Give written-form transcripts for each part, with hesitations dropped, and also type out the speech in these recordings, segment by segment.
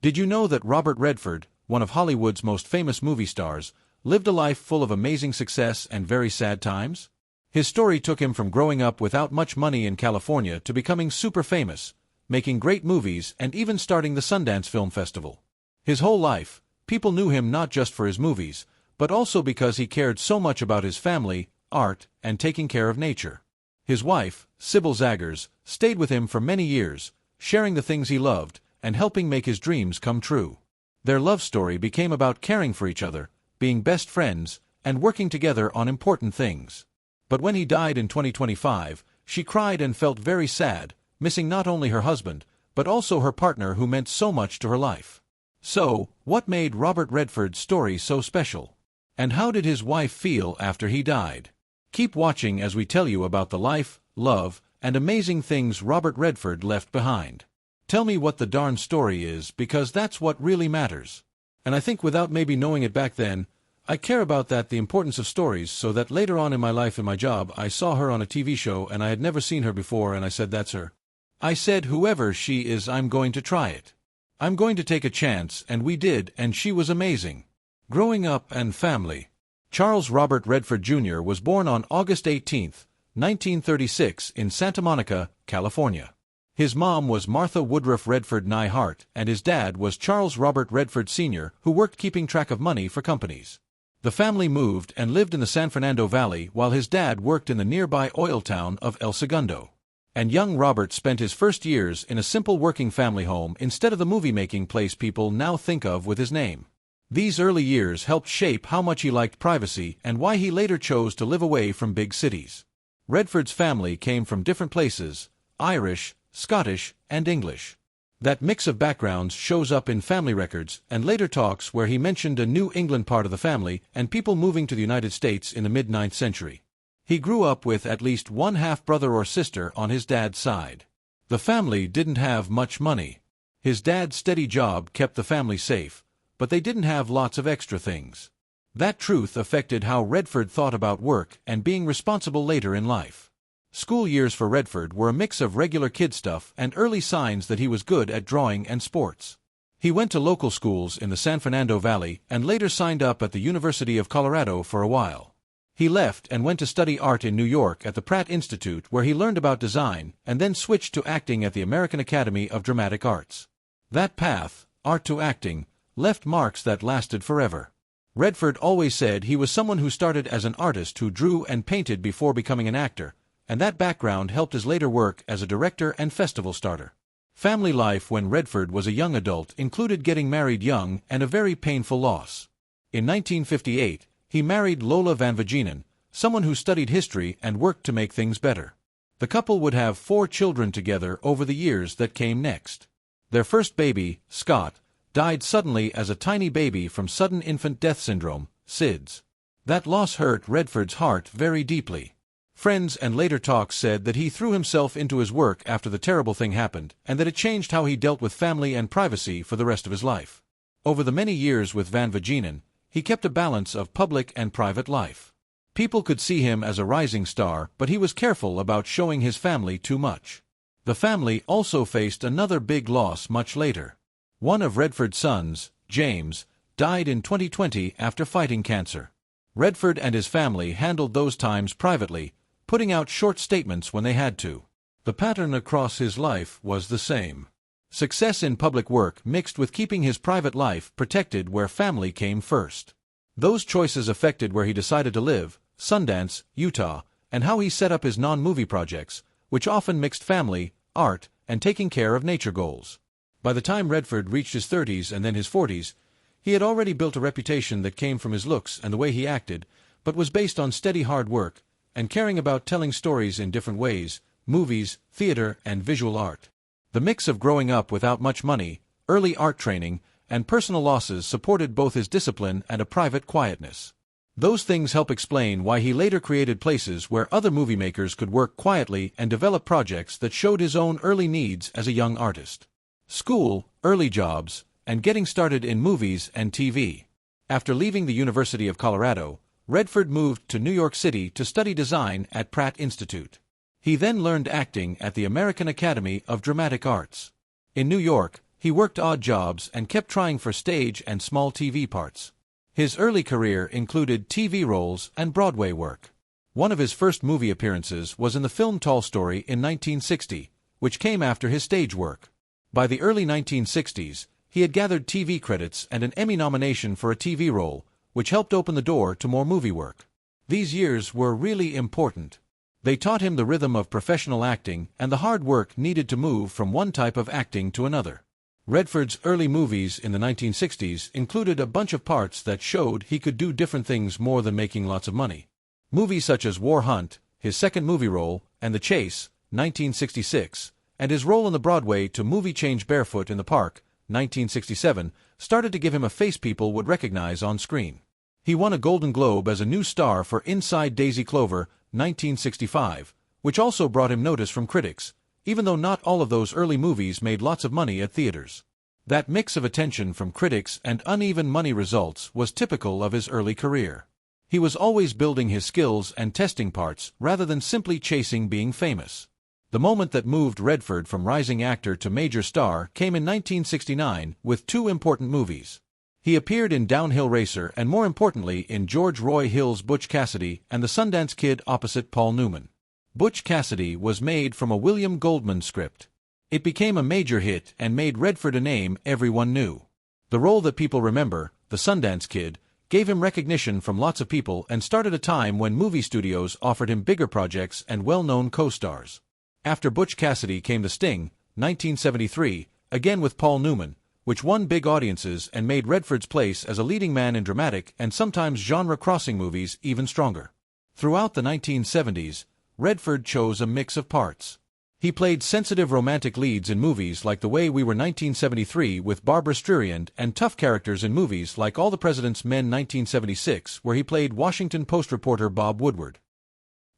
Did you know that Robert Redford, one of Hollywood's most famous movie stars, lived a life full of amazing success and very sad times? His story took him from growing up without much money in California to becoming super famous, making great movies and even starting the Sundance Film Festival. His whole life, people knew him not just for his movies, but also because he cared so much about his family, art, and taking care of nature. His wife, Sybil Zaggers, stayed with him for many years, sharing the things he loved and helping make his dreams come true. Their love story became about caring for each other, being best friends, and working together on important things. But when he died in 2025, she cried and felt very sad, missing not only her husband, but also her partner who meant so much to her life. So, what made Robert Redford's story so special? And how did his wife feel after he died? Keep watching as we tell you about the life, love, and amazing things Robert Redford left behind. Tell me what the darn story is, because that's what really matters. And I think without maybe knowing it back then, I care about that, the importance of stories, so that later on in my life in my job I saw her on a TV show and I had never seen her before and I said, that's her. I said, whoever she is, I'm going to try it. I'm going to take a chance, and we did, and she was amazing. Growing up and family. Charles Robert Redford Jr. was born on August 18, 1936 in Santa Monica, California. His mom was Martha Woodruff Redford née Hart, and his dad was Charles Robert Redford Sr., who worked keeping track of money for companies. The family moved and lived in the San Fernando Valley while his dad worked in the nearby oil town of El Segundo. And young Robert spent his first years in a simple working family home instead of the movie-making place people now think of with his name. These early years helped shape how much he liked privacy and why he later chose to live away from big cities. Redford's family came from different places: Irish, Scottish, and English. That mix of backgrounds shows up in family records and later talks where he mentioned a New England part of the family and people moving to the United States in the mid-9th century. He grew up with at least one half-brother or sister on his dad's side. The family didn't have much money. His dad's steady job kept the family safe, but they didn't have lots of extra things. That truth affected how Redford thought about work and being responsible later in life. School years for Redford were a mix of regular kid stuff and early signs that he was good at drawing and sports. He went to local schools in the San Fernando Valley and later signed up at the University of Colorado for a while. He left and went to study art in New York at the Pratt Institute, where he learned about design and then switched to acting at the American Academy of Dramatic Arts. That path, art to acting, left marks that lasted forever. Redford always said he was someone who started as an artist who drew and painted before becoming an actor, and that background helped his later work as a director and festival starter. Family life when Redford was a young adult included getting married young and a very painful loss. In 1958, he married Lola Van Vagenen, someone who studied history and worked to make things better. The couple would have 4 children together over the years that came next. Their first baby, Scott, died suddenly as a tiny baby from sudden infant death syndrome, SIDS. That loss hurt Redford's heart very deeply. Friends and later talks said that he threw himself into his work after the terrible thing happened, and that it changed how he dealt with family and privacy for the rest of his life. Over the many years with Van Vagenen, he kept a balance of public and private life. People could see him as a rising star, but he was careful about showing his family too much. The family also faced another big loss much later. One of Redford's sons, James, died in 2020 after fighting cancer. Redford and his family handled those times privately, putting out short statements when they had to. The pattern across his life was the same. Success in public work mixed with keeping his private life protected where family came first. Those choices affected where he decided to live, Sundance, Utah, and how he set up his non-movie projects, which often mixed family, art, and taking care of nature goals. By the time Redford reached his 30s and then his 40s, he had already built a reputation that came from his looks and the way he acted, but was based on steady hard work and caring about telling stories in different ways: movies, theater, and visual art. The mix of growing up without much money, early art training, and personal losses supported both his discipline and a private quietness. Those things help explain why he later created places where other movie makers could work quietly and develop projects that showed his own early needs as a young artist. School, early jobs, and getting started in movies and TV. After leaving the University of Colorado, Redford moved to New York City to study design at Pratt Institute. He then learned acting at the American Academy of Dramatic Arts. In New York, He worked odd jobs and kept trying for stage and small TV parts. His early career included TV roles and Broadway work. One of his first movie appearances was in the film Tall Story in 1960, which came after his stage work. By the early 1960s, he had gathered TV credits and an Emmy nomination for a TV role, which helped open the door to more movie work. These years were really important. They taught him the rhythm of professional acting and the hard work needed to move from one type of acting to another. Redford's early movies in the 1960s included a bunch of parts that showed he could do different things more than making lots of money. Movies such as War Hunt, his second movie role, and The Chase, 1966, and his role in the Broadway to movie Change Barefoot in the Park, 1967, started to give him a face people would recognize on screen. He won a Golden Globe as a new star for Inside Daisy Clover, 1965, which also brought him notice from critics, even though not all of those early movies made lots of money at theaters. That mix of attention from critics and uneven money results was typical of his early career. He was always building his skills and testing parts rather than simply chasing being famous. The moment that moved Redford from rising actor to major star came in 1969 with two important movies. He appeared in Downhill Racer and more importantly in George Roy Hill's Butch Cassidy and the Sundance Kid opposite Paul Newman. Butch Cassidy was made from a William Goldman script. It became a major hit and made Redford a name everyone knew. The role that people remember, the Sundance Kid, gave him recognition from lots of people and started a time when movie studios offered him bigger projects and well-known co-stars. After Butch Cassidy came The Sting, 1973, again with Paul Newman, which won big audiences and made Redford's place as a leading man in dramatic and sometimes genre-crossing movies even stronger. Throughout the 1970s, Redford chose a mix of parts. He played sensitive romantic leads in movies like The Way We Were 1973 with Barbara Streisand and tough characters in movies like All the President's Men 1976 where he played Washington Post reporter Bob Woodward.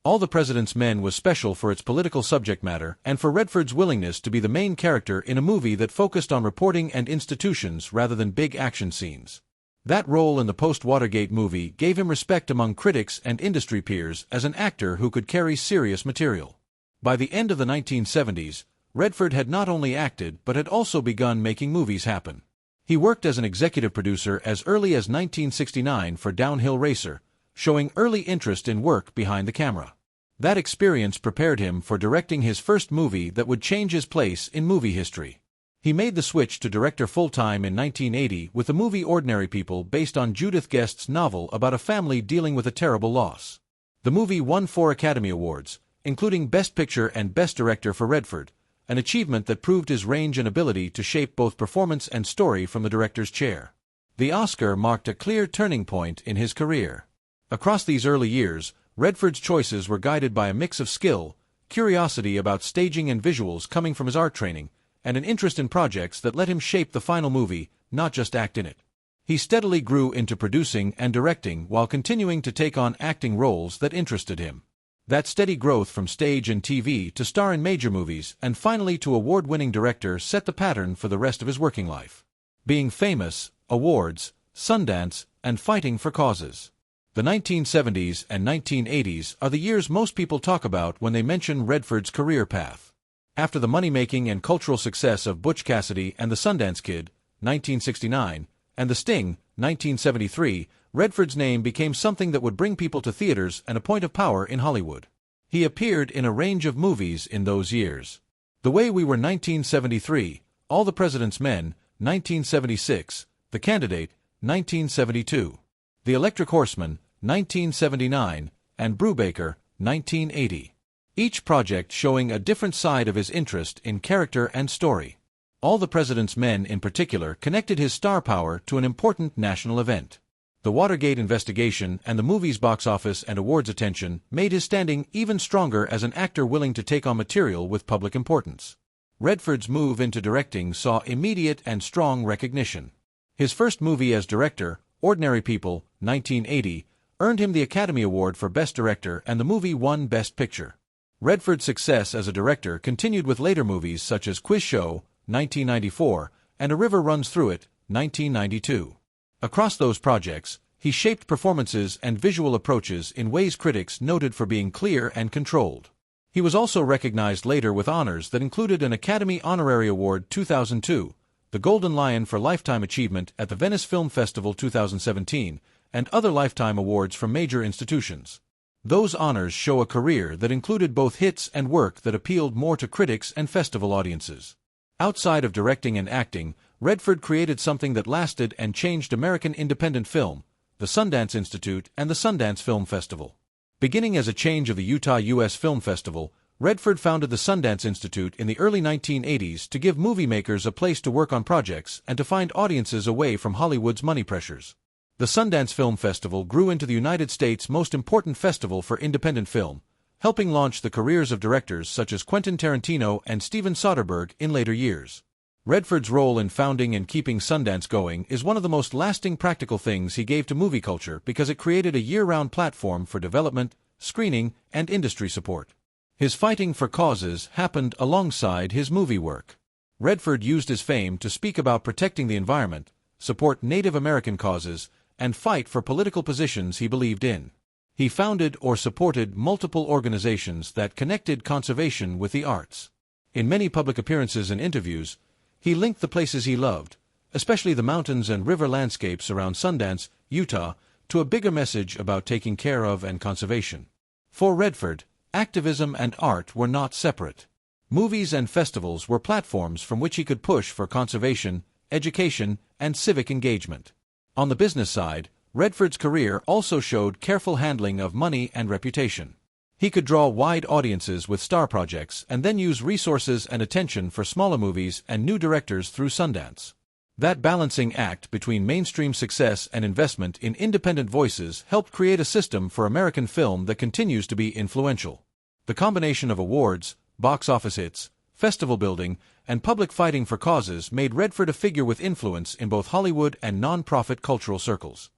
All the President's Men was special for its political subject matter and for Redford's willingness to be the main character in a movie that focused on reporting and institutions rather than big action scenes. That role in the post-Watergate movie gave him respect among critics and industry peers as an actor who could carry serious material. By the end of the 1970s, Redford had not only acted but had also begun making movies happen. He worked as an executive producer as early as 1969 for Downhill Racer, showing early interest in work behind the camera. That experience prepared him for directing his first movie that would change his place in movie history. He made the switch to director full-time in 1980 with the movie Ordinary People based on Judith Guest's novel about a family dealing with a terrible loss. The movie won 4 Academy Awards, including Best Picture and Best Director for Redford, an achievement that proved his range and ability to shape both performance and story from the director's chair. The Oscar marked a clear turning point in his career. Across these early years, Redford's choices were guided by a mix of skill, curiosity about staging and visuals coming from his art training, and an interest in projects that let him shape the final movie, not just act in it. He steadily grew into producing and directing while continuing to take on acting roles that interested him. That steady growth from stage and TV to star in major movies and finally to award-winning director set the pattern for the rest of his working life. Being famous, awards, Sundance, and fighting for causes. The 1970s and 1980s are the years most people talk about when they mention Redford's career path. After the money-making and cultural success of Butch Cassidy and the Sundance Kid, 1969, and The Sting, 1973, Redford's name became something that would bring people to theaters and a point of power in Hollywood. He appeared in a range of movies in those years. The Way We Were 1973, All the President's Men, 1976, The Candidate, 1972, The Electric Horseman, 1979, and Brubaker, 1980. Each project showing a different side of his interest in character and story. All the President's Men in particular connected his star power to an important national event. The Watergate investigation and the movie's box office and awards attention made his standing even stronger as an actor willing to take on material with public importance. Redford's move into directing saw immediate and strong recognition. His first movie as director, Ordinary People, 1980, earned him the Academy Award for Best Director and the movie won Best Picture. Redford's success as a director continued with later movies such as Quiz Show, 1994, and A River Runs Through It, 1992. Across those projects, he shaped performances and visual approaches in ways critics noted for being clear and controlled. He was also recognized later with honors that included an Academy Honorary Award 2002, the Golden Lion for Lifetime Achievement at the Venice Film Festival 2017, and other lifetime awards from major institutions. Those honors show a career that included both hits and work that appealed more to critics and festival audiences. Outside of directing and acting, Redford created something that lasted and changed American independent film, the Sundance Institute and the Sundance Film Festival. Beginning as a change of the Utah U.S. Film Festival, Redford founded the Sundance Institute in the early 1980s to give movie makers a place to work on projects and to find audiences away from Hollywood's money pressures. The Sundance Film Festival grew into the United States' most important festival for independent film, helping launch the careers of directors such as Quentin Tarantino and Steven Soderbergh in later years. Redford's role in founding and keeping Sundance going is one of the most lasting practical things he gave to movie culture because it created a year-round platform for development, screening, and industry support. His fighting for causes happened alongside his movie work. Redford used his fame to speak about protecting the environment, support Native American causes, and fight for political positions he believed in. He founded or supported multiple organizations that connected conservation with the arts. In many public appearances and interviews, he linked the places he loved, especially the mountains and river landscapes around Sundance, Utah, to a bigger message about taking care of and conservation. For Redford, activism and art were not separate. Movies and festivals were platforms from which he could push for conservation, education, and civic engagement. On the business side, Redford's career also showed careful handling of money and reputation. He could draw wide audiences with star projects and then use resources and attention for smaller movies and new directors through Sundance. That balancing act between mainstream success and investment in independent voices helped create a system for American film that continues to be influential. The combination of awards, box office hits, festival building, and public fighting for causes made Redford a figure with influence in both Hollywood and non-profit cultural circles.